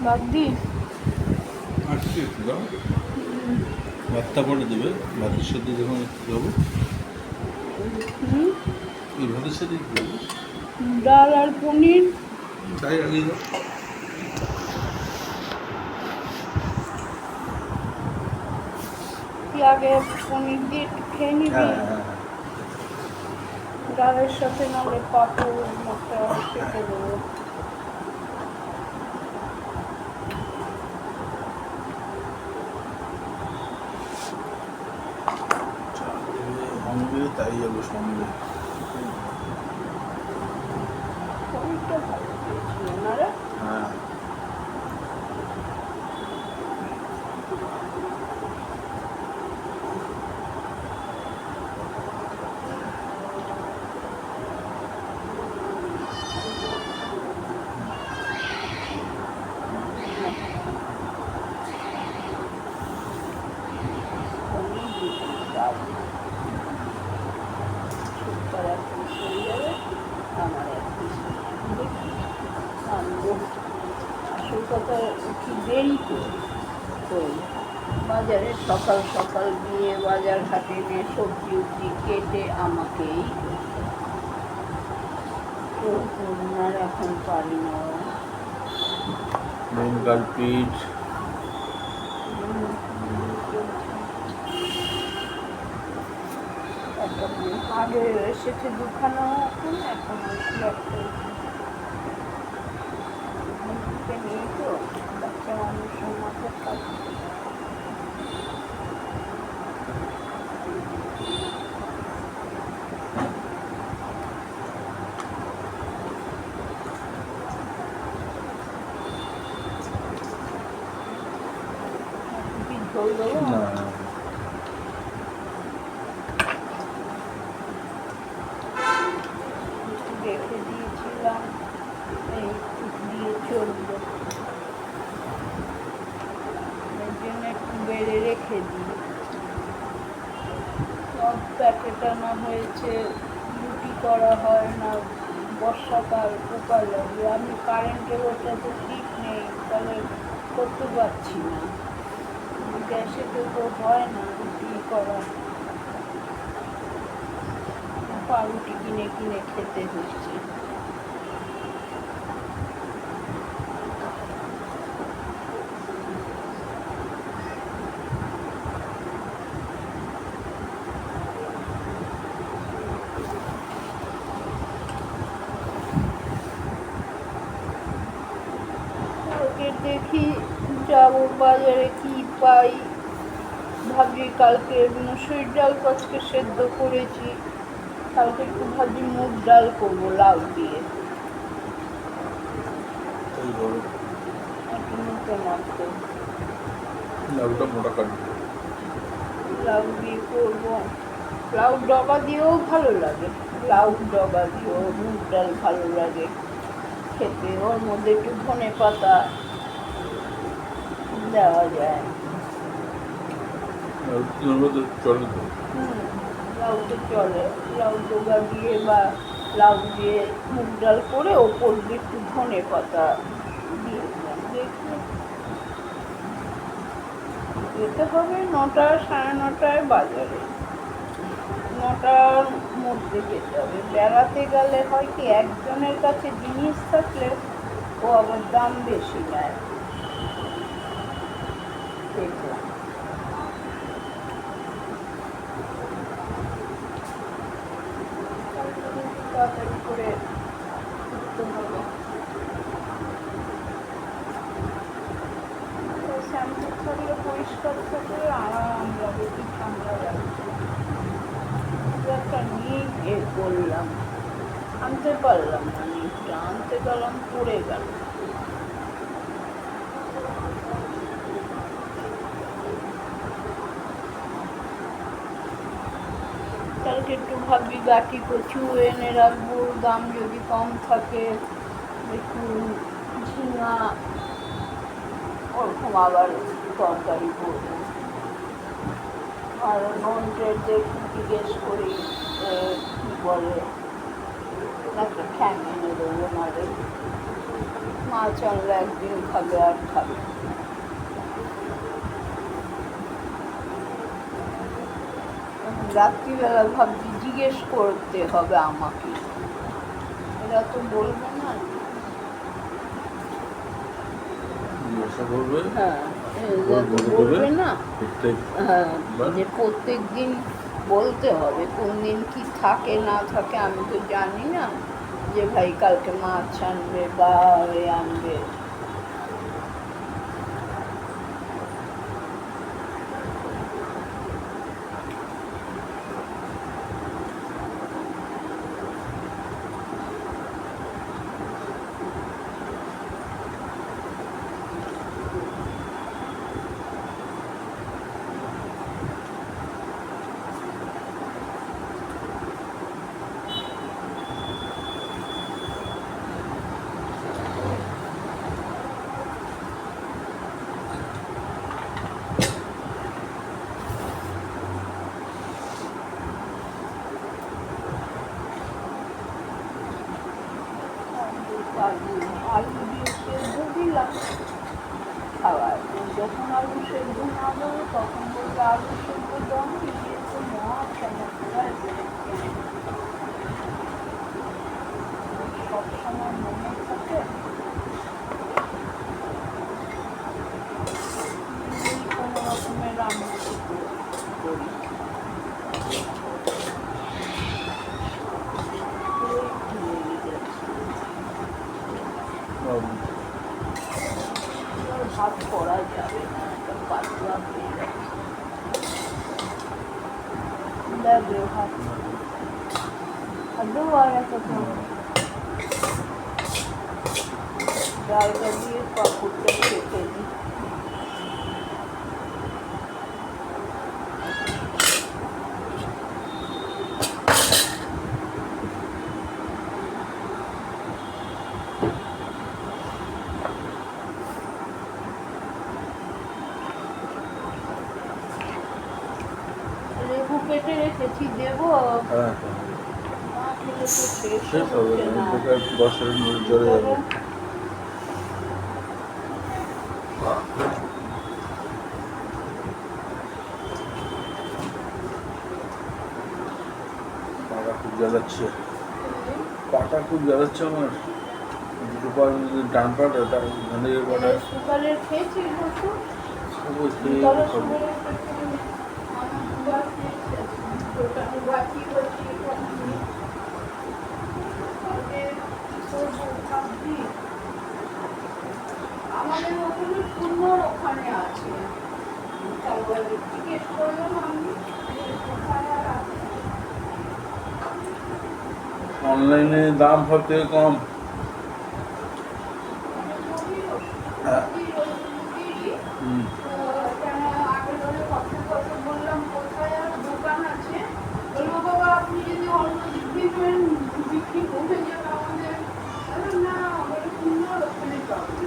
বাগদি আজকে একটু দাও, ভাতটা পরে দেবে। ভাতের সাথে যখন একটু খাবো, এই ভাতের সাথে একটু দেবো, ডাল আর পনির। তাই আগে দাও। কি আগে পনির দিয়ে একটু খেয়ে নিবি? হ্যাঁ হ্যাঁ হ্যাঁ। ডালের সাথে নাহলে পাঁপড় একটা কেটে দেবো। সঙ্গে তাই যাবো সঙ্গে। পনিরটা ভালো দিয়েছিল না রে? হ্যাঁ, সুপার এক পিস হয়ে যাবে, আমার এক পিস আনবো। আসল কথা কি দেরি করি বাজারে, সকাল সকাল গিয়ে বাজার ঘাটে নিয়ে সবজি উবজি কেটে আমাকেই আর এখন পারি না। Main culprit. আগে এসেছে দুখানা, এখন নিয়ে তো বাচ্চা মানুষের মাথার কাজ। ঝোল দেবো না, রেখে দিয়েছিলাম, এই দিয়ে চলবে, এর জন্য একটু বেড়ে রেখে দিই। সব প্যাকেট আনা হয়েছে, রুটি করা হয় না, বর্ষাকাল পোকা লাগে। আমি কারেন্টের ওটা তো ঠিক নেই, তাহলে করতে পারছি না। গ্যাসে তো হয় না রুটি করা, পাউরুটি কিনে কিনে খেতে হচ্ছে। কালকে দেখি যাবো বাজারে কি পাই। ভাবছি কালকে মুসুরির ডাল আজকে সেদ্ধ করেছি, কালকে একটু ভাবছি মুগ ডাল করবো লাউ দিয়ে, তাই বলো। একটু মুখে মাখবো। লাউটা মোটা কাটবে। লাউ দিয়ে করবো, লাউ ডগা দিয়েও ভালো লাগে, লাউ ডগা দিয়েও মুগ ডাল ভালো লাগে খেতে। ওর মধ্যে একটু ধনে পাতা দেওয়া যায়। চলে তো। লাউ তো চলে, লাউ ডগা দিয়ে বা লাউ দিয়ে মুগ ডাল করে ওপর দিয়ে একটু ধনে পাতা দিয়ে দিলাম। দেখি যেতে হবে 9টা 9:30টায় বাজারে, 9টার মধ্যে যেতে হবে। বেড়াতে গেলে হয় কি, একজনের কাছে জিনিস থাকলে ও আবার দাম বেশি নেয়, দেখলাম। তাড়াতাড়ি করে উঠতে হবে। শ্যাম্পু থাকলে পরিষ্কার থাকলে আরাম লাগে, কি ঠান্ডা লাগছে। একটা নিট এর করলাম, আনতে পারলাম না, নিটটা আনতে গেলাম পড়ে গেল। কালকে একটু ভাবি গাটি কচু এনে রাখবো, দাম যদি কম থাকে একটু ঝিঙা ওরকম আবার তরকারি করবো। আর নন্টের দেখি জিজ্ঞেস করি কি বলে, একটা ঠ্যাং এনে দেবো, মাছ আনলে একদিন খাবে আর খাবে না। এখন রাত্রিবেলা ভাবছি জিজ্ঞেস করতে হবে আমাকে, এরা তো বলবে না। জিজ্ঞাসা করবে। হ্যাঁ, এরা তো বলে দেবে বলবে না। প্রত্যেক হ্যাঁ, বার। যে প্রত্যেক দিন বলতে হবে, কোন দিন কি থাকে না থাকে আমি তো জানি না, যে ভাই কালকে মাছ আনবে বা এ আনবে। আলু দিয়ে সেদ্ধ দিলাম খাবার, যখন আলু সেদ্ধ না দেবো তখন বলবে আলু সেদ্ধ দাও, দিয়ে তো মাছ আমার প্রায় সবসময় মনে থাকে। কোনো রকমের রান্না করি। ভাত করা যাবে না, একটা পাতলা হয়ে যাচ্ছে। লাগবে ভাত দেবো আর একটা ডালটা দিয়ে পাঁপড়টা খেতে দিই। লেবু কেটে রেখেছি, দেবো। হ্যাঁ, না খেলে তো শেষ শেষ হবে হচ্ছে না। বছরের জলে যাবে। পাটা খুব জ্বালাচ্ছে, পাটা খুব জ্বালাচ্ছে আমার। দুটো পা ডান পাটা, মানে পাটা সুগারের খেয়েছিস ওষুধ? সবই খেয়ে তাহলে খাবো। সুগারের আমার দুবার খেয়েছি, ওটা আমি বাকি বলছি আমাদের ওখানে সুন্দর ওখানে আছে, তারপরে জিজ্ঞেস করলাম আমি কোথায় আর আছে। অনলাইনে দাম সব থেকে কম। হ্যাঁ। হুম। বললাম কোথায় আর দোকান আছে, বলবো বাবা আপনি যদি অন্য দিন বিক্রি করে যান আমাদের। না বলে সুন্দর ওখানে চলে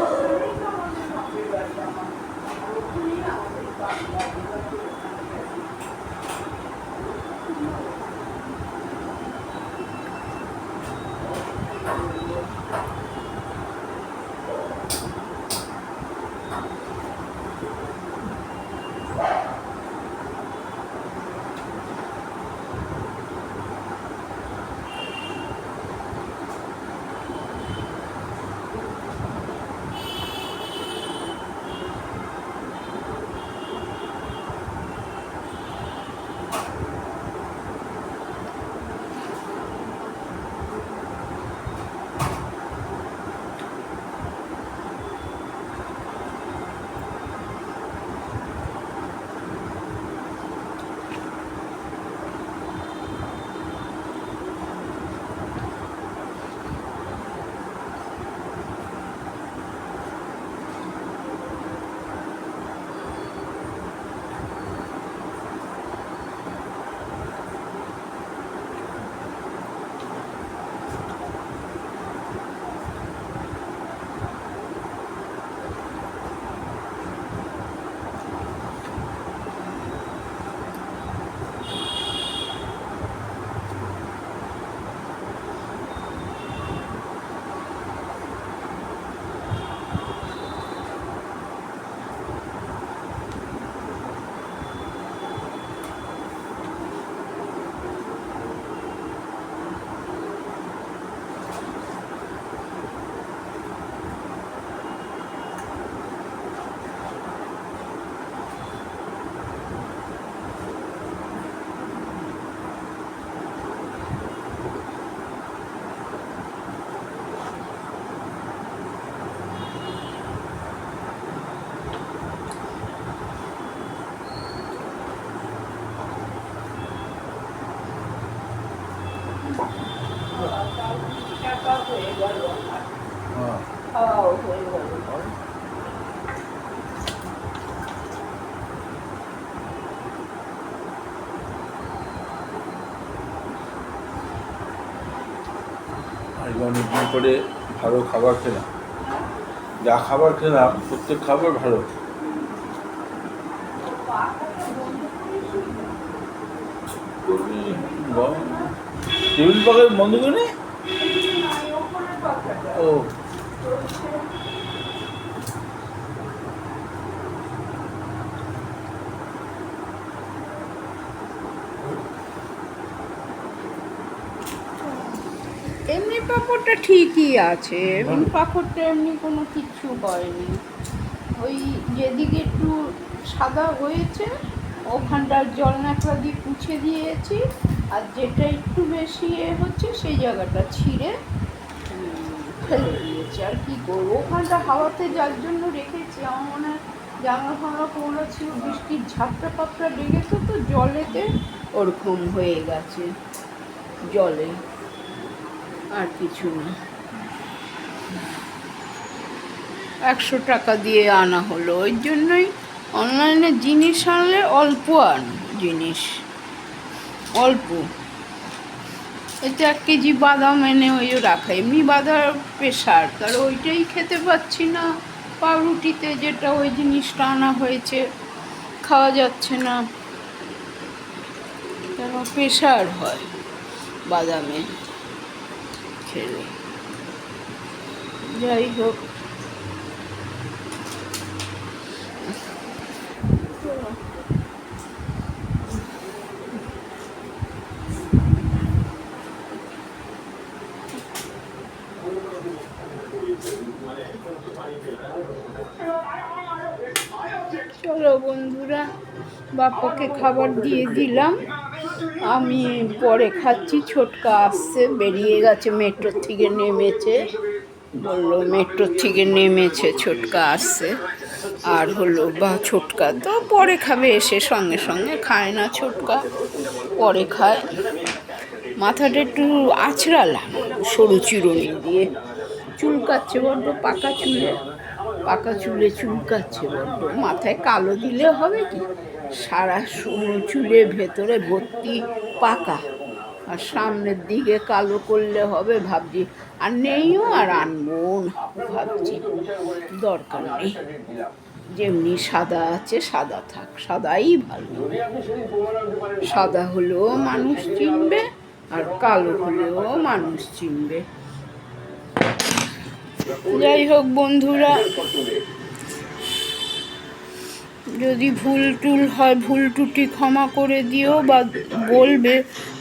ওখানেই তো আমাদের বাপের বাড়ি, আমার ওখানেই আমাদের বাড়ি। গেল আমার, হ্যাঁ খাওয়াও হয়ে গেল। আজকে অনেকদিন পরে ভালো খাবার খেলাম, যা খাবার খেলাম প্রত্যেক খাবার ভালো। টেবিল পাখা বন্ধ করে ও এমনি পাঁপড়টা ঠিকই আছে, এমনি পাঁপড়টা এমনি কোনো কিচ্ছু হয়নি। ওই যেদিকে একটু সাদা হয়েছে ওখানটার জল ন্যাকড়া দিয়ে পুছে দিয়েছি, আর যেটা একটু বেশি হচ্ছে সেই জায়গাটা ছিঁড়ে ফেলে দিয়েছি। আর কি করবো, ওখানটা হাওয়াতে যার জন্য রেখেছি, আমার মনে হয় জানলা ফাংলা পড়া ছিল, বৃষ্টির ঝাপটা পাপটা লেগেছে তো জলেতে ওরকম হয়ে গেছে জলে, আর কিছু না। 100 টাকা দিয়ে আনা হলো, ওই জন্যই অনলাইনে জিনিস আনলে অল্প জিনিস অল্প। এতে 1 কেজি বাদাম এনে ওই রাখা, এমনি বাদাম প্রেশার, কারণ ওইটাই খেতে পাচ্ছি না পাউরুটিতে, যেটা ওই জিনিসটা আনা হয়েছে খাওয়া যাচ্ছে না, কারণ প্রেশার হয় বাদামে খেলে। যাই হোক, চলো বন্ধুরা, বাপ্পাকে খাবার দিয়ে দিলাম, আমি পরে খাচ্ছি। ছোটকা আসছে, বেরিয়ে গেছে, মেট্রোর থেকে নেমেছে, বললো মেট্রোর থেকে নেমেছে, ছোটকা আসছে। আর হলো বা ছোটকা তো পরে খাবে, এসে সঙ্গে সঙ্গে খায় না ছোটকা, পরে খায়। মাথাটা একটু আঁচড়ালাম সরু চিরুনি দিয়ে, চুলকাচ্ছে বড্ড, পাকা চুলে চুলকাচ্ছে বড্ড। মাথায় কালো দিলে হবে কি, সারা চুলের ভেতরে ভর্তি পাকা, আর সামনের দিকে কালো করলে হবে ভাবছি। আর নেইও, আর আনবো না ভাবছি, দরকার নেই, যেমনি সাদা আছে সাদা থাক, সাদাই ভালো। সাদা হলেও মানুষ চিনবে, আর কালো হলেও মানুষ চিনবে। যাই হোক বন্ধুরা, যদি ভুল টুল হয়, ভুল ত্রুটি ক্ষমা করে দিও, বা বলবে।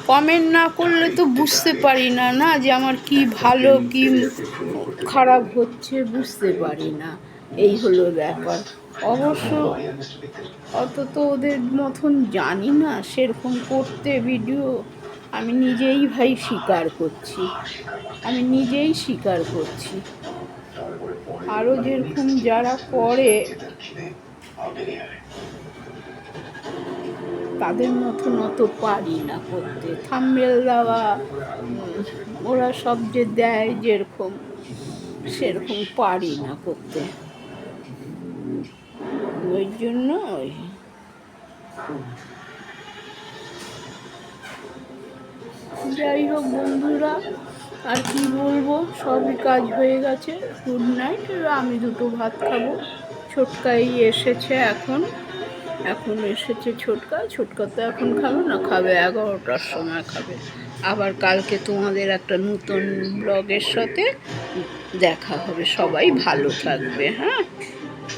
কমেন্ট না করলে তো বুঝতে পারি না না যে আমার কি ভালো কি খারাপ হচ্ছে, বুঝতে পারি না, এই হলো ব্যাপার। অবশ্য অত তো ওদের মতন জানি না সেরকম করতে ভিডিও, আমি নিজেই ভাই স্বীকার করছি, আমি নিজেই স্বীকার করছি। আরও যেরকম যারা করে তাদের মতন অত পারি না করতে, থাম্বনেল দেওয়া, ওরা সব যে দেয় যেরকম, সেরকম পারি না করতে, ওই জন্য যাই হোক বন্ধুরা, আর কি বলবো, সবই কাজ হয়ে গেছে। গুড নাইট, আমি দুটো ভাত খাবো। ছোটকাই এসেছে এখন এসেছে ছোটকা তো এখন খাবে না, খাবে 11টার সময় খাবে। আবার কালকে তোমাদের একটা নতুন ব্লগের সাথে দেখা হবে, সবাই ভালো থাকবে, হ্যাঁ।